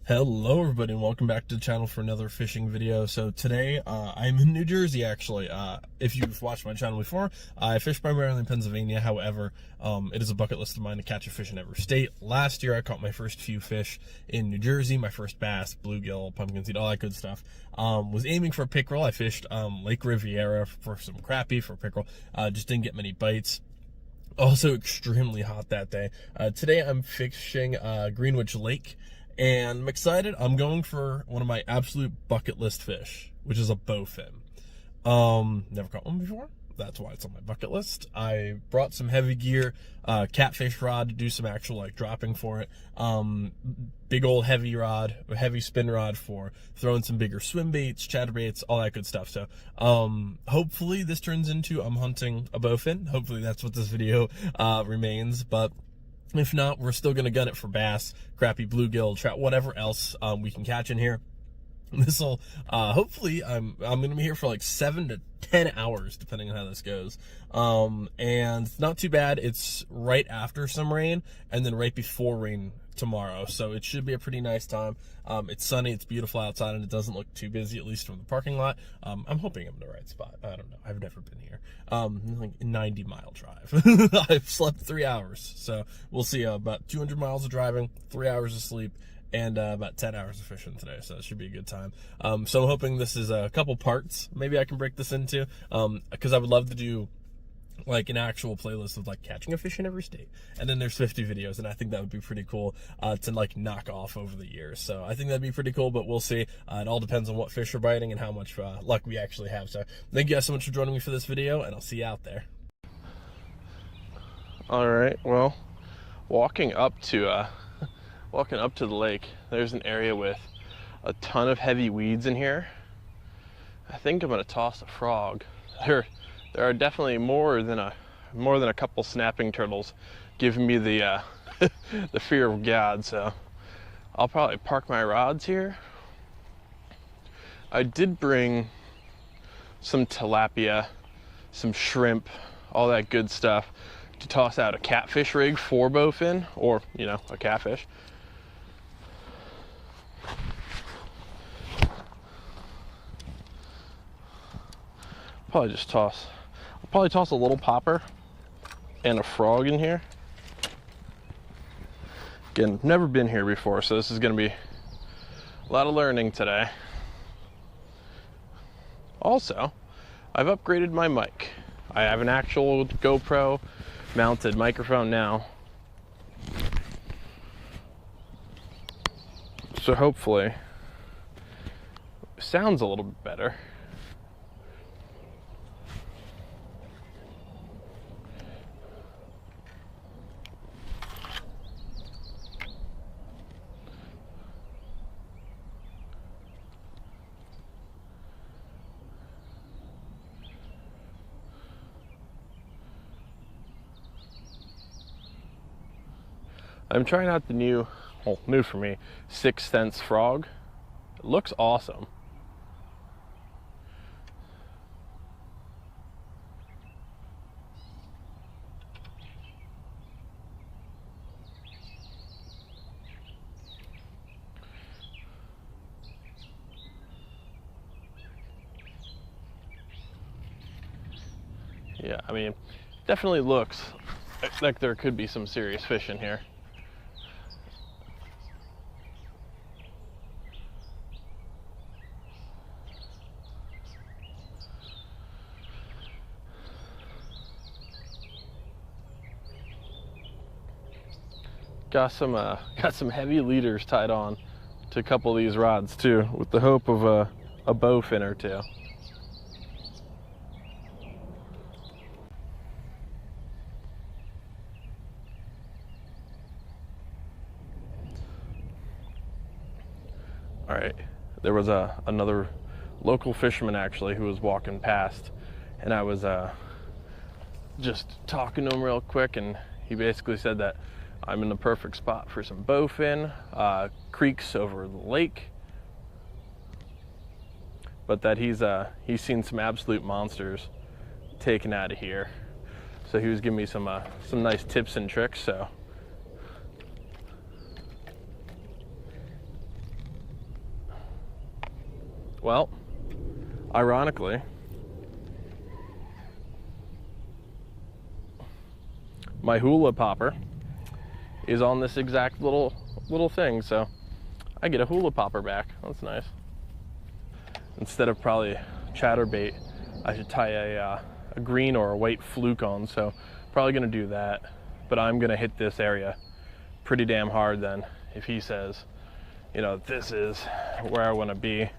Hello everybody and welcome back to the channel for another fishing video. So today I'm in New Jersey actually. If you've watched my channel before, I fish primarily in Pennsylvania. However, it is a bucket list of mine to catch a fish in every state. Last year I caught my first few fish in New Jersey, my first bass, bluegill, pumpkin seed, all that good stuff. Was aiming for a pickerel. I fished Lake Riviera for some crappie for pickerel. Just didn't get many bites. Also extremely hot that day. Today I'm fishing Greenwich Lake. And I'm excited. I'm going for one of my absolute bucket list fish, which is a bowfin. Never caught one before. That's why it's on my bucket list. I brought some heavy gear, catfish rod to do some actual like dropping for it. Big old heavy rod, heavy spin rod for throwing some bigger swim baits, chatterbaits, all that good stuff. So hopefully this turns into I'm hunting a bowfin. Hopefully that's what this video remains. But if not, we're still going to gun it for bass, crappie, bluegill, trout, whatever else we can catch in here. This will, hopefully, I'm going to be here for like 7 to 10 hours, depending on how this goes. And not too bad. It's right after some rain and then right before rain tomorrow. So it should be a pretty nice time. It's sunny, it's beautiful outside, and it doesn't look too busy, at least from the parking lot. I'm hoping I'm in the right spot. I don't know. I've never been here. Like a 90-mile drive. I've slept 3 hours. So we'll see. About 200 miles of driving, 3 hours of sleep, and about 10 hours of fishing today, so it should be a good time. So I'm hoping this is a couple parts. Maybe I can break this into, because I would love to do like an actual playlist of like catching a fish in every state, and then there's 50 videos, and I think that would be pretty cool to like knock off over the years. So I think that'd be pretty cool, but we'll see. It all depends on what fish are biting and how much luck we actually have. So thank you guys so much for joining me for this video, and I'll see you out there. All right, well, walking up to the lake, there's an area with a ton of heavy weeds in here. I think I'm gonna toss a frog. There are definitely more than a couple snapping turtles giving me the the fear of God. So I'll probably park my rods here. I did bring some tilapia, some shrimp, all that good stuff to toss out a catfish rig for bowfin, or you know, a catfish. I'll probably toss a little popper and a frog in here. Again, never been here before, so this is gonna be a lot of learning today. Also, I've upgraded my mic. I have an actual GoPro mounted microphone now. So hopefully it sounds a little bit better. I'm trying out the new for me, 6th Sense frog. It looks awesome. Yeah, I mean, definitely looks like there could be some serious fish in here. Got some heavy leaders tied on to a couple of these rods too, with the hope of a bowfin or two. All right, there was another local fisherman actually who was walking past, and I was just talking to him real quick, and he basically said that I'm in the perfect spot for some bowfin, creeks over the lake, but that he's seen some absolute monsters taken out of here. So he was giving me some nice tips and tricks. So Well, ironically, my hula popper is on this exact little thing, so I get a hula popper back. That's nice. Instead of probably chatterbait, I should tie a green or a white fluke on, so probably gonna do that. But I'm gonna hit this area pretty damn hard then, if he says, you know, this is where I wanna be.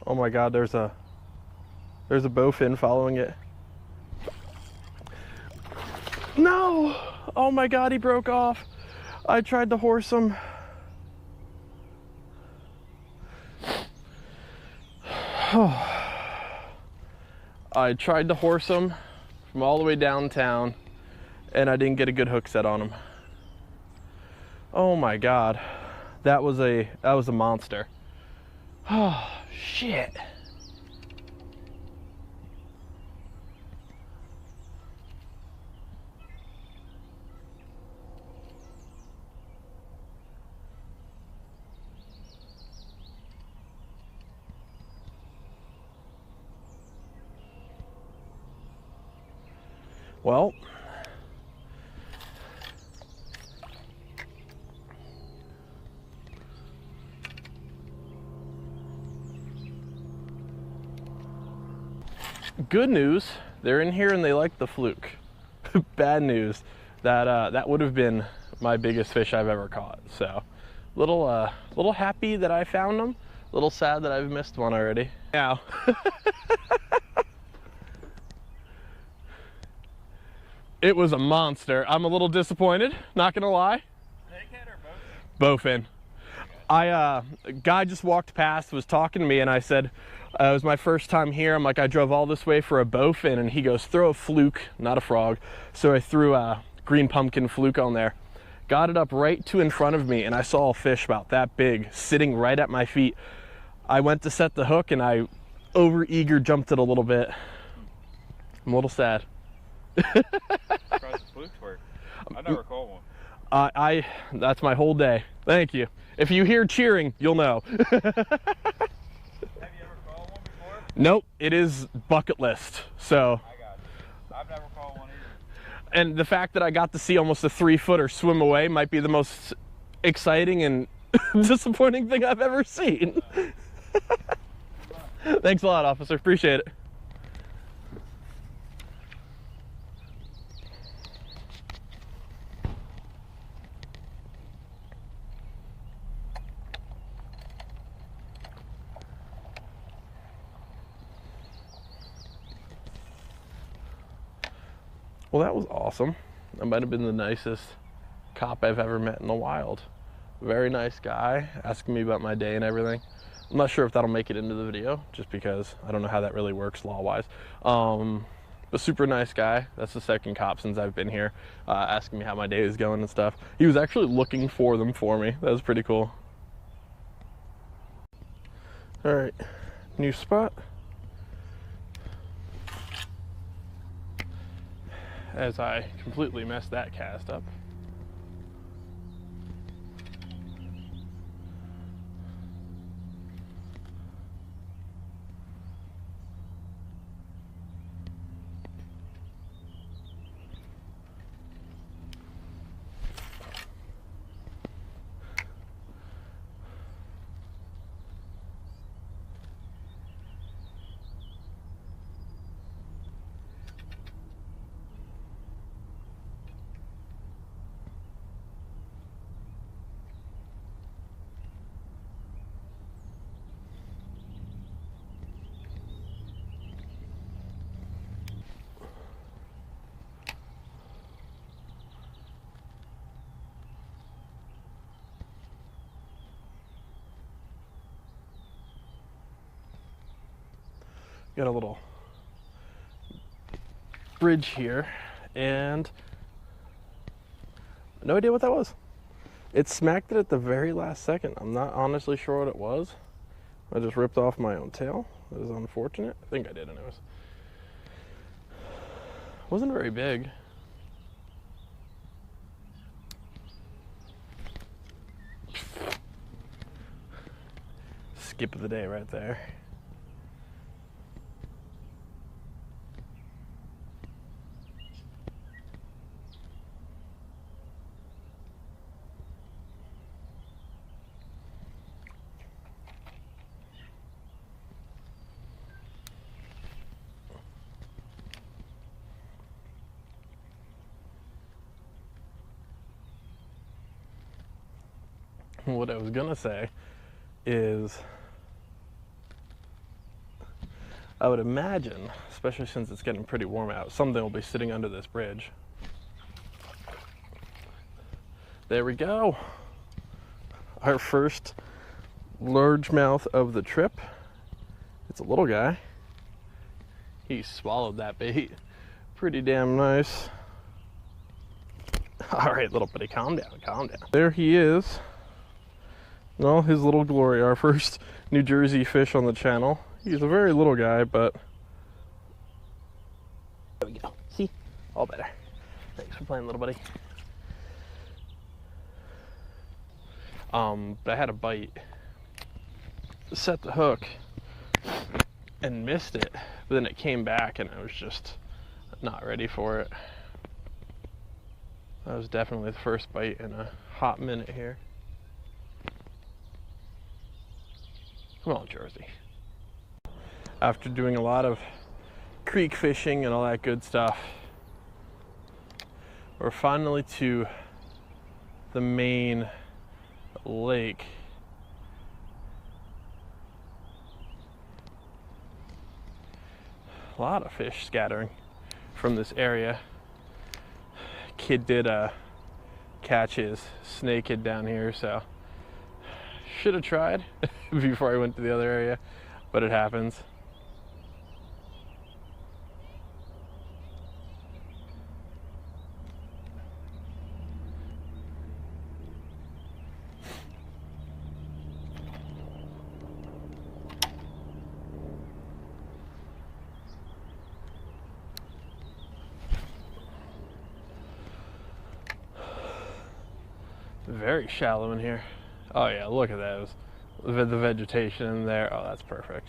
Oh my God, there's a bowfin following it. No! Oh my God, he broke off. I tried to horse him. I tried to horse him from all the way downtown, and I didn't get a good hook set on him. Oh my God, that was a monster. Oh shit. Well, good news, they're in here and they like the fluke. Bad news, that would have been my biggest fish I've ever caught. So, little happy that I found them. Little sad that I've missed one already. Now, it was a monster. I'm a little disappointed, not gonna lie. Snakehead or bowfin? Bowfin. A guy just walked past, was talking to me, and I said, it was my first time here. I'm like, I drove all this way for a bowfin, and he goes, throw a fluke, not a frog. So I threw a green pumpkin fluke on there. Got it up right in front of me, and I saw a fish about that big sitting right at my feet. I went to set the hook, and I over-eager jumped it a little bit. I'm a little sad. Surprised the flukes work. I never caught one. That's my whole day. Thank you. If you hear cheering, you'll know. Have you ever caught one before? Nope, it is bucket list. So. I got you. I've never caught one either. And the fact that I got to see almost a 3-footer swim away might be the most exciting and disappointing thing I've ever seen. Thanks a lot, officer. Appreciate it. Well, that was awesome. That might have been the nicest cop I've ever met in the wild. Very nice guy, asking me about my day and everything. I'm not sure if that'll make it into the video, just because I don't know how that really works law-wise. But super nice guy. That's the second cop since I've been here, asking me how my day is going and stuff. He was actually looking for them for me. That was pretty cool. All right, new spot. As I completely messed that cast up. Got a little bridge here, and no idea what that was. It smacked it at the very last second. I'm not honestly sure what it was. I just ripped off my own tail. That is unfortunate. I think I did anyways. Wasn't very big. Skip of the day right there. What I was gonna say is, I would imagine, especially since it's getting pretty warm out, something will be sitting under this bridge. There we go. Our first largemouth of the trip. It's a little guy. He swallowed that bait. Pretty damn nice. All right, little buddy, calm down, calm down. There he is. In all his little glory, our first New Jersey fish on the channel. He's a very little guy, but there we go. See? All better. Thanks for playing, little buddy. But I had a bite, set the hook, and missed it. But then it came back, and I was just not ready for it. That was definitely the first bite in a hot minute here. Come on, Jersey. After doing a lot of creek fishing and all that good stuff, we're finally to the main lake. A lot of fish scattering from this area. Kid did catch his snakehead down here, so should have tried before I went to the other area, but it happens. Very shallow in here. Oh yeah, look at those. The vegetation in there. Oh, that's perfect.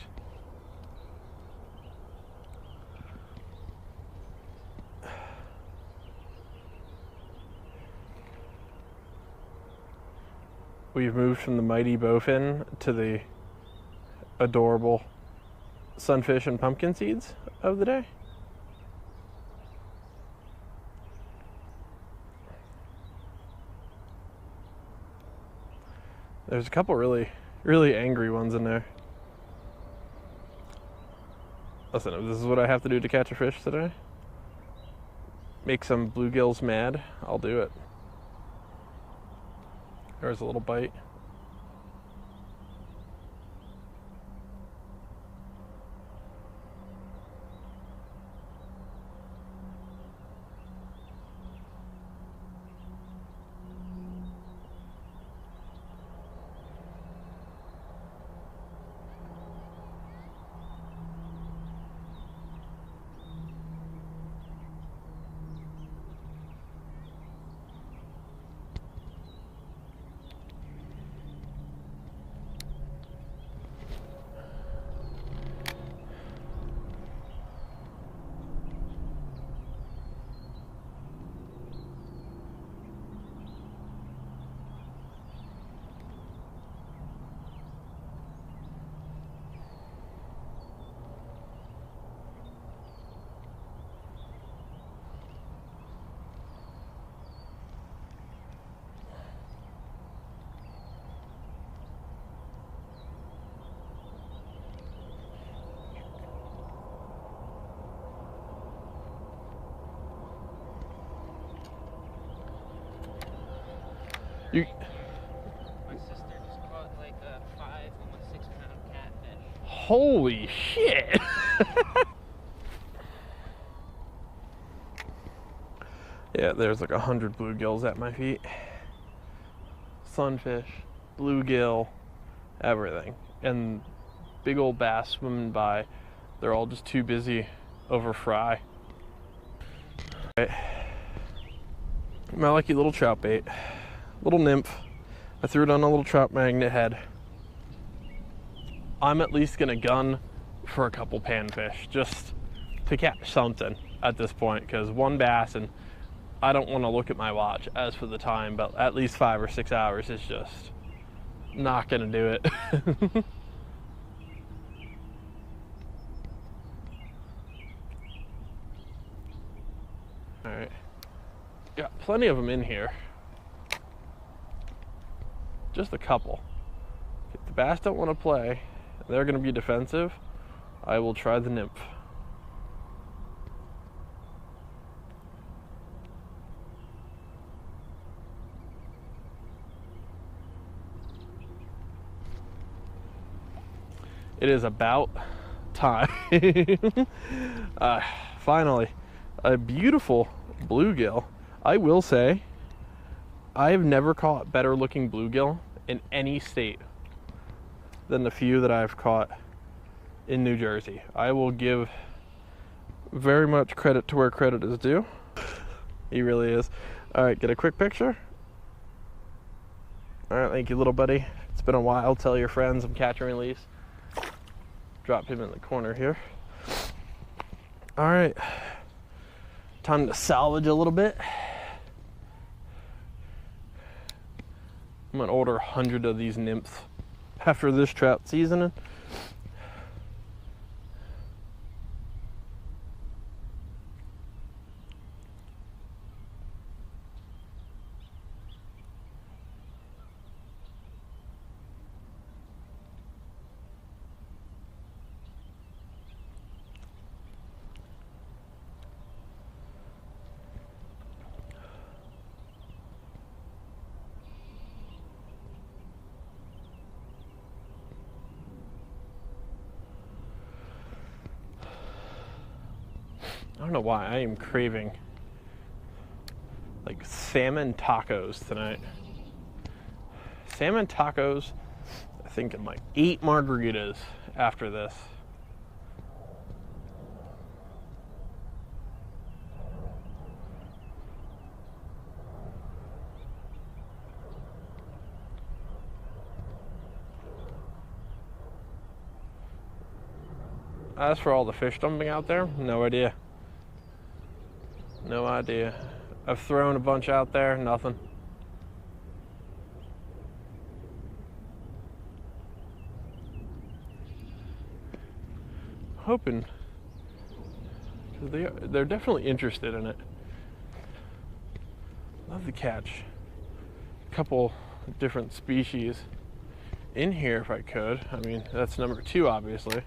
We've moved from the mighty Bowfin to the adorable sunfish and pumpkin seeds of the day. There's a couple really angry ones in there. Listen, if this is what I have to do to catch a fish today, make some bluegills mad, I'll do it. There's a little bite. My sister just caught like a 5, almost 6 pound catfish. Holy shit! Yeah, there's like 100 bluegills at my feet. Sunfish, bluegill, everything. And big old bass swimming by. They're all just too busy over fry. Right. My lucky little trout bait. Little nymph. I threw it on a little trout magnet head. I'm at least gonna gun for a couple panfish just to catch something at this point, because one bass, and I don't want to look at my watch as for the time, but at least 5 or 6 hours is just not gonna do it. All right, got plenty of them in here. Just a couple. If the bass don't want to play, they're gonna be defensive, I will try the nymph. It is about time. Finally, a beautiful bluegill. I will say, I have never caught better looking bluegill in any state than the few that I've caught in New Jersey. I will give very much credit to where credit is due. He really is. All right, get a quick picture. All right, thank you, little buddy. It's been a while. Tell your friends I'm catch and release. Drop him in the corner here. All right, time to salvage a little bit. I'm gonna order 100 of these nymphs after this trout seasoning. I don't know why I am craving like salmon tacos tonight. Salmon tacos, I think in like 8 margaritas after this. As for all the fish dumping out there, no idea. No idea. I've thrown a bunch out there, nothing. Hoping, because they're definitely interested in it. Love to catch a couple different species in here if I could. I mean, that's number 2, obviously.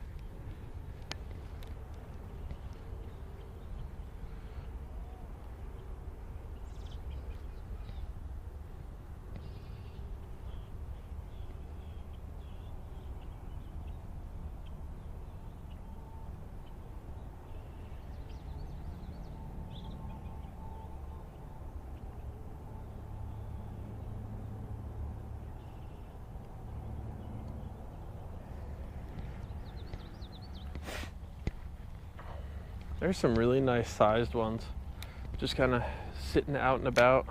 There's some really nice sized ones, just kind of sitting out and about.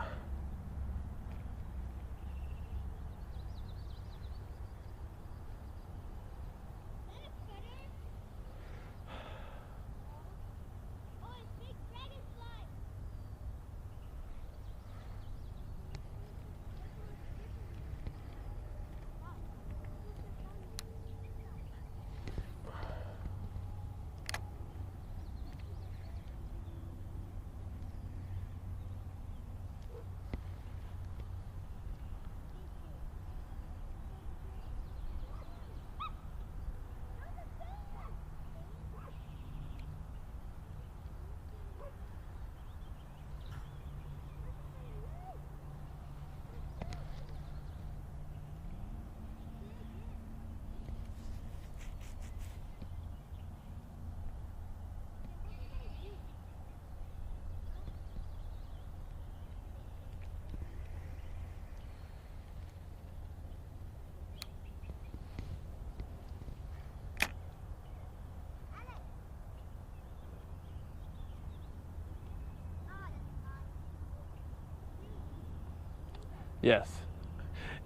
Yes,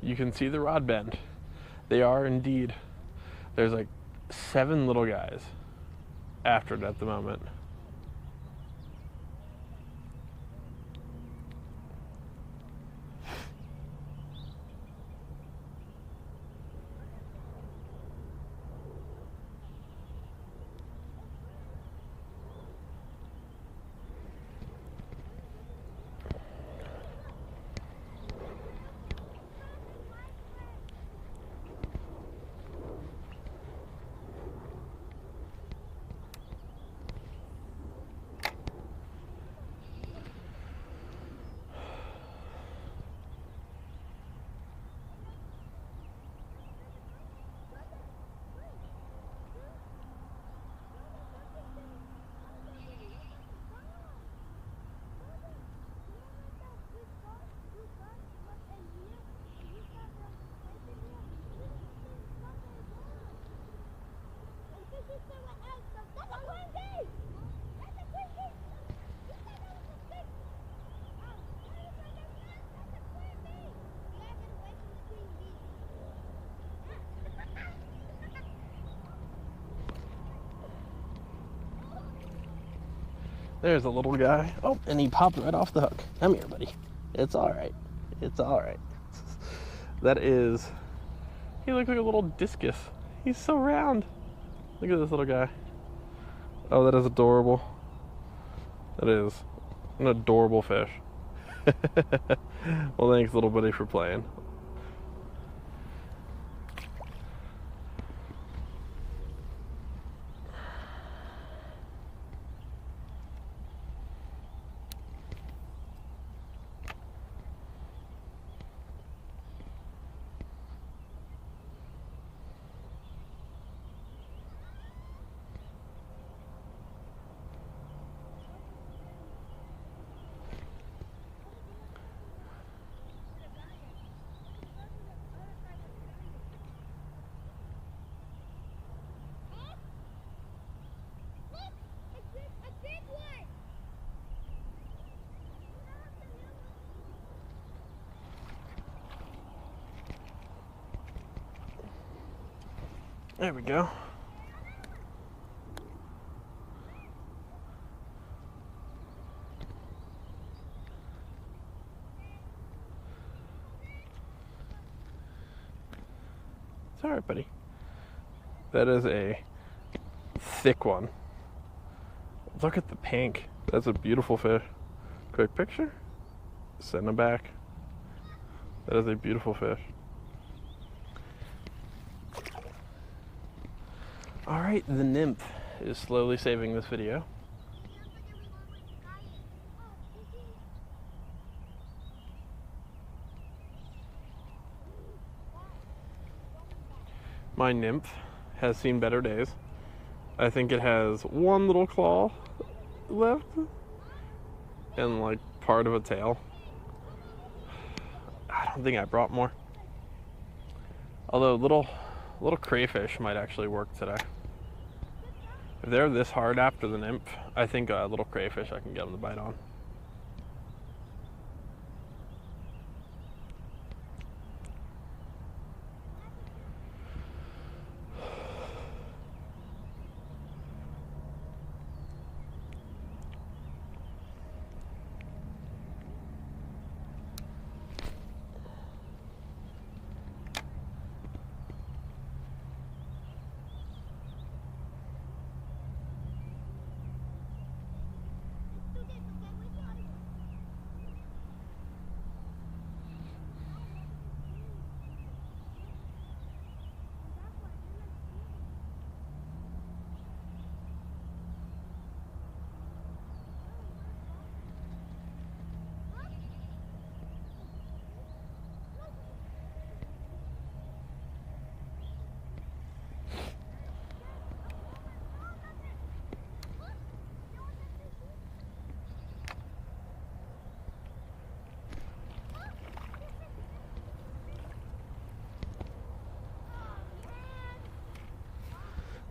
you can see the rod bend. They are indeed. There's like 7 little guys after it at the moment. There's a little guy. Oh, and he popped right off the hook. Come here, buddy. It's all right. It's all right. That is, he looks like a little discus. He's so round. Look at this little guy. Oh, that is adorable. That is an adorable fish. Well, thanks, little buddy, for playing. There we go. It's all right, buddy. That is a thick one. Look at the pink. That's a beautiful fish. Quick picture. Send him back. That is a beautiful fish. All right, the nymph is slowly saving this video. My nymph has seen better days. I think it has one little claw left and like part of a tail. I don't think I brought more. Although little crayfish might actually work today. If they're this hard after the nymph, I think a little crayfish I can get them to bite on.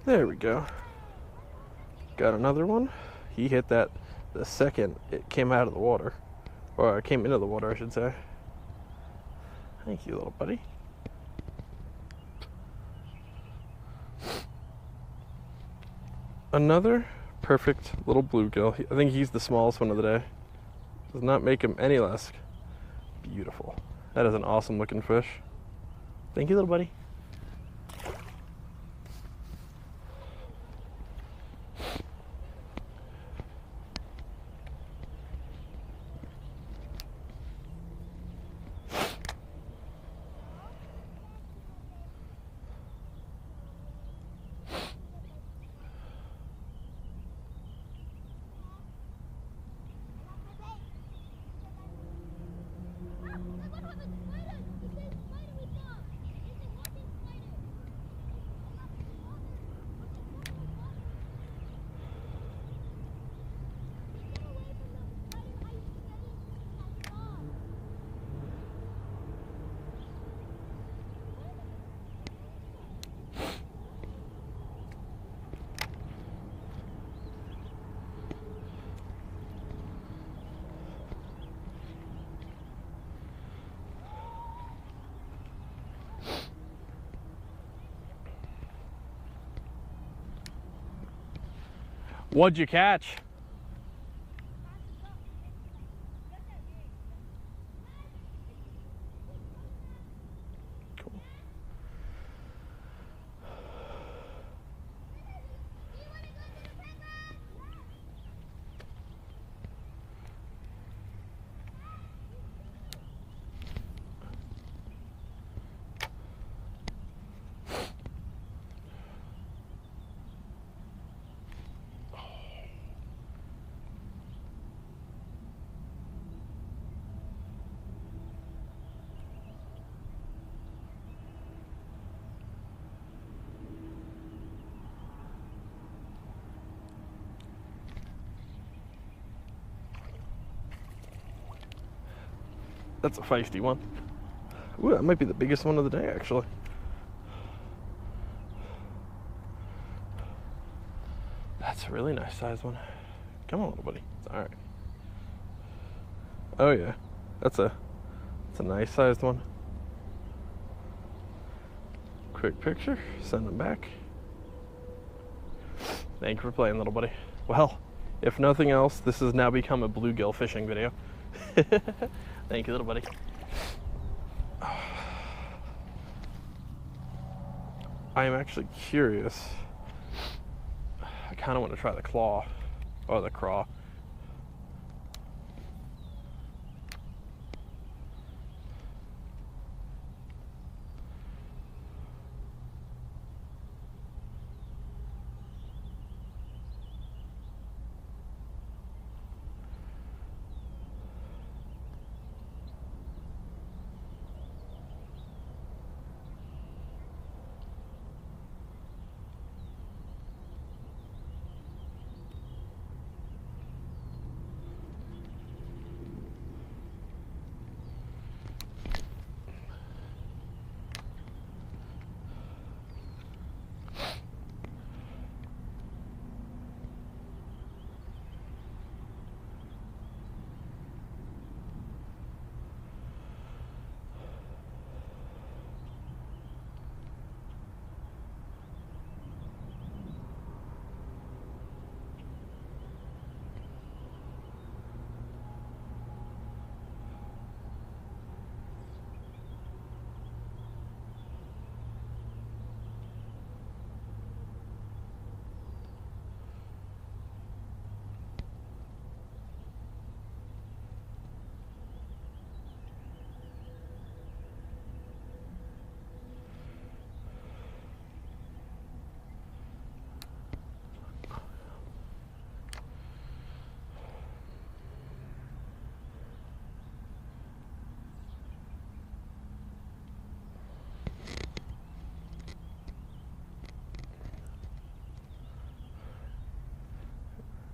There we go. Got another one. He hit that the second it came out of the water. Or it came into the water, I should say. Thank you, little buddy. Another perfect little bluegill. I think he's the smallest one of the day. Does not make him any less beautiful. That is an awesome looking fish. Thank you, little buddy. What'd you catch? Cool. That's a feisty one. Ooh, that might be the biggest one of the day, actually. That's a really nice sized one. Come on, little buddy. It's all right. Oh yeah, that's a nice sized one. Quick picture. Send them back. Thank you for playing, little buddy. Well, if nothing else, this has now become a bluegill fishing video. Thank you, little buddy. I am actually curious. I kind of want to try the claw or the craw.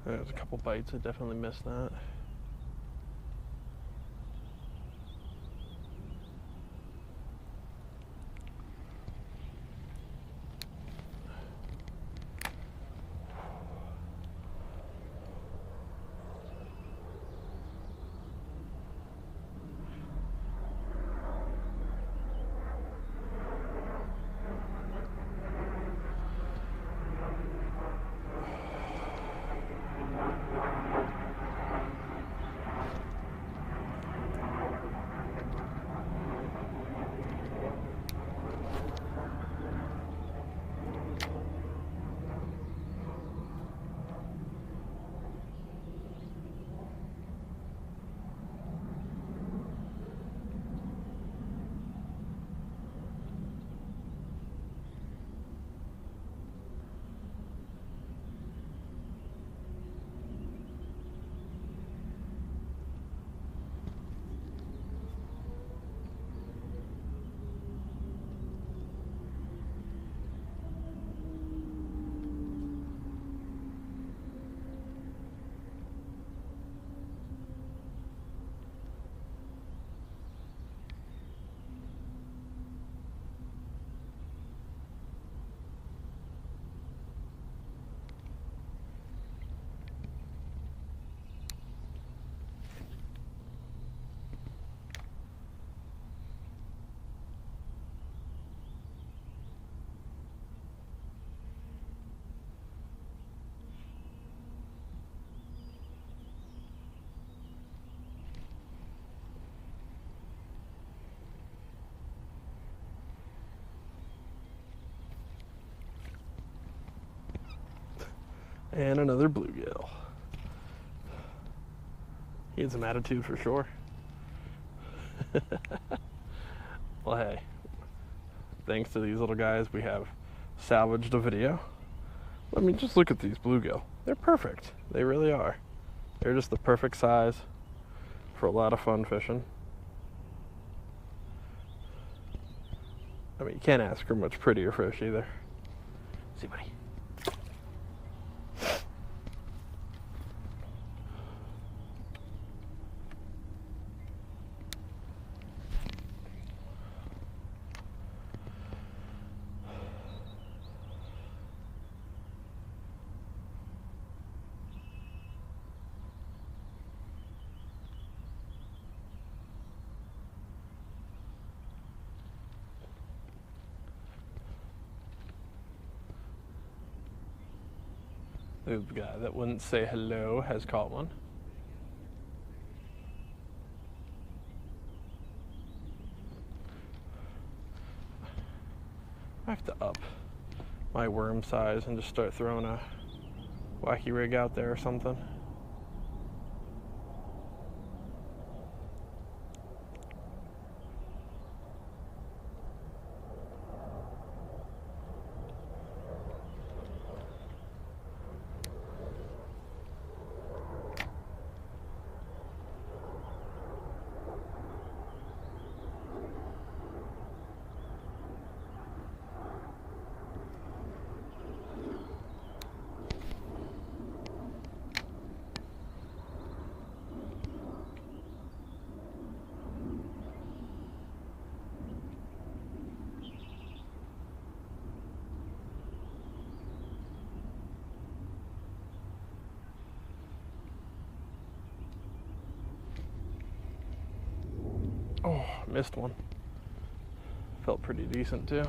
There's a couple bites. I definitely missed that. And another bluegill. He had some attitude for sure. Well, hey, thanks to these little guys, we have salvaged a video. I mean, just look at these bluegill. They're perfect. They really are. They're just the perfect size for a lot of fun fishing. I mean, you can't ask for much prettier fish either. See, buddy. The guy that wouldn't say hello has caught one. I have to up my worm size and just start throwing a wacky rig out there or something. Oh, missed one. Felt pretty decent too.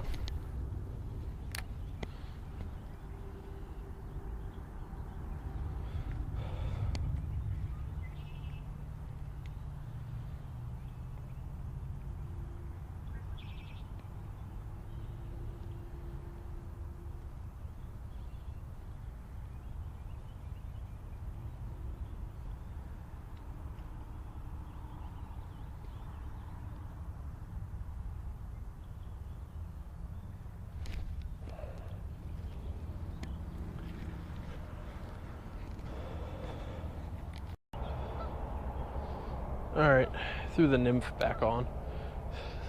Alright, threw the nymph back on.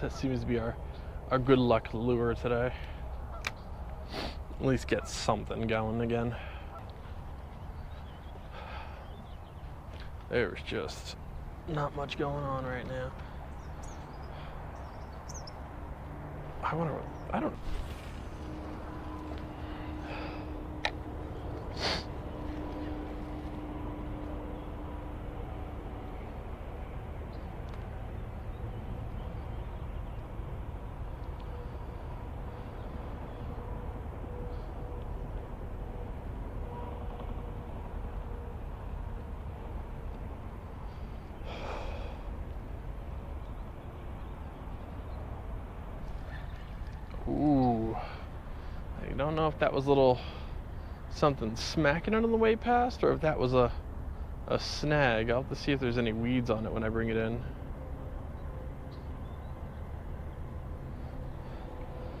That seems to be our good luck lure today. At least get something going again. There's just not much going on right now. I don't. Ooh, I don't know if that was a little something smacking it on the way past or if that was a snag. I'll have to see if there's any weeds on it when I bring it in.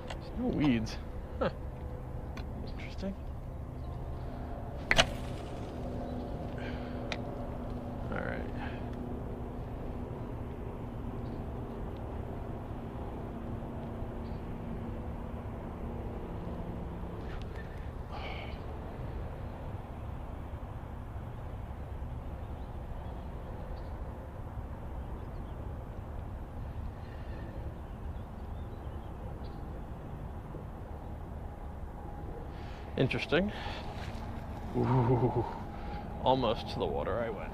There's no weeds. Huh. Interesting. All right. Interesting. Ooh, almost to the water I went.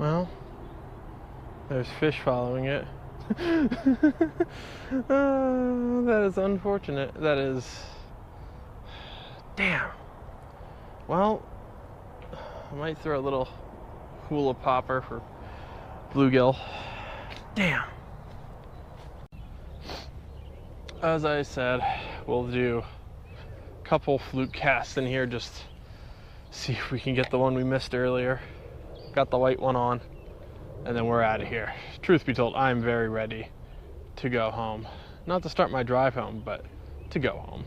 Well, there's fish following it. Oh, that is unfortunate. That is... Damn. Well, I might throw a little hula popper for bluegill. Damn. As I said, we'll do a couple fluke casts in here, just see if we can get the one we missed earlier. Got the white one on, and then we're out of here. Truth be told, I'm very ready to go home. Not to start my drive home, but to go home.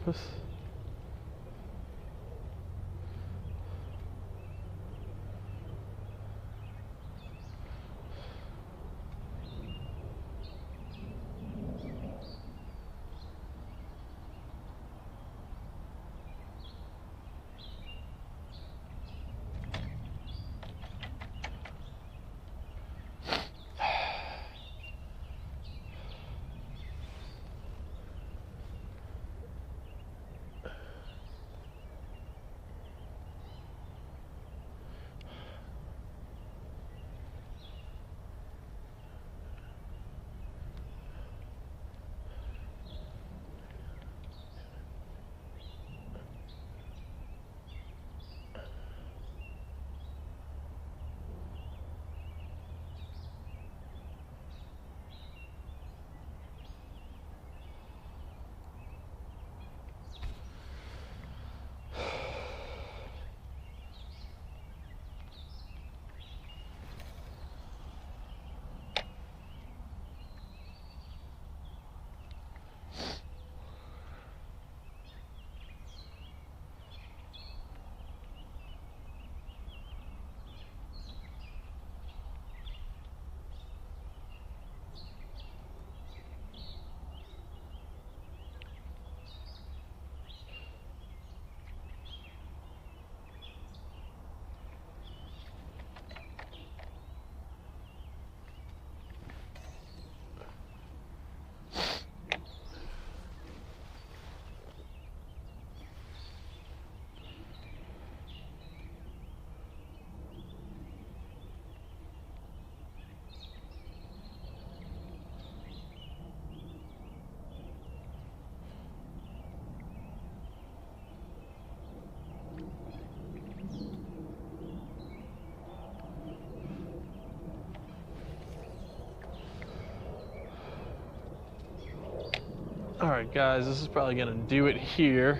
Alright guys, this is probably gonna do it here.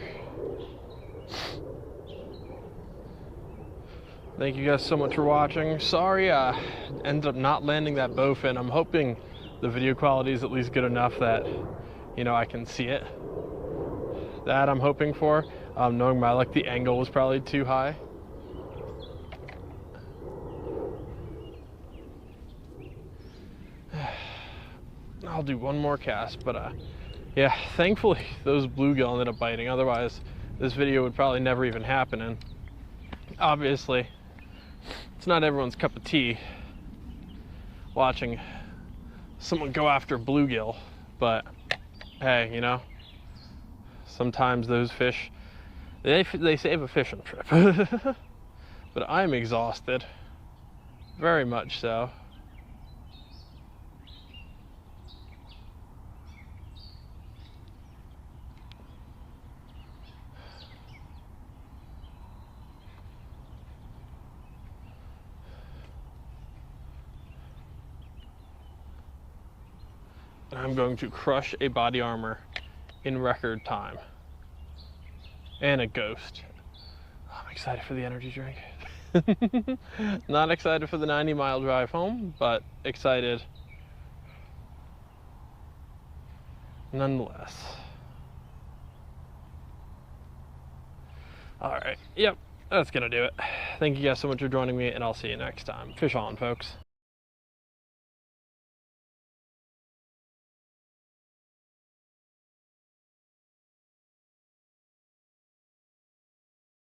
Thank you guys so much for watching. Sorry I ended up not landing that bowfin. I'm hoping the video quality is at least good enough that, you know, I can see it. That I'm hoping for. Knowing my luck, the angle was probably too high. I'll do one more cast, but yeah, thankfully those bluegill ended up biting. Otherwise, this video would probably never even happen. And obviously, it's not everyone's cup of tea watching someone go after bluegill. But hey, you know, sometimes those fish, they save a fishing trip. But I'm exhausted, very much so. I'm going to crush a body armor in record time. And a ghost. I'm excited for the energy drink. Not excited for the 90-mile drive home, but excited nonetheless. Alright, yep, that's gonna do it. Thank you guys so much for joining me, and I'll see you next time. Fish on, folks.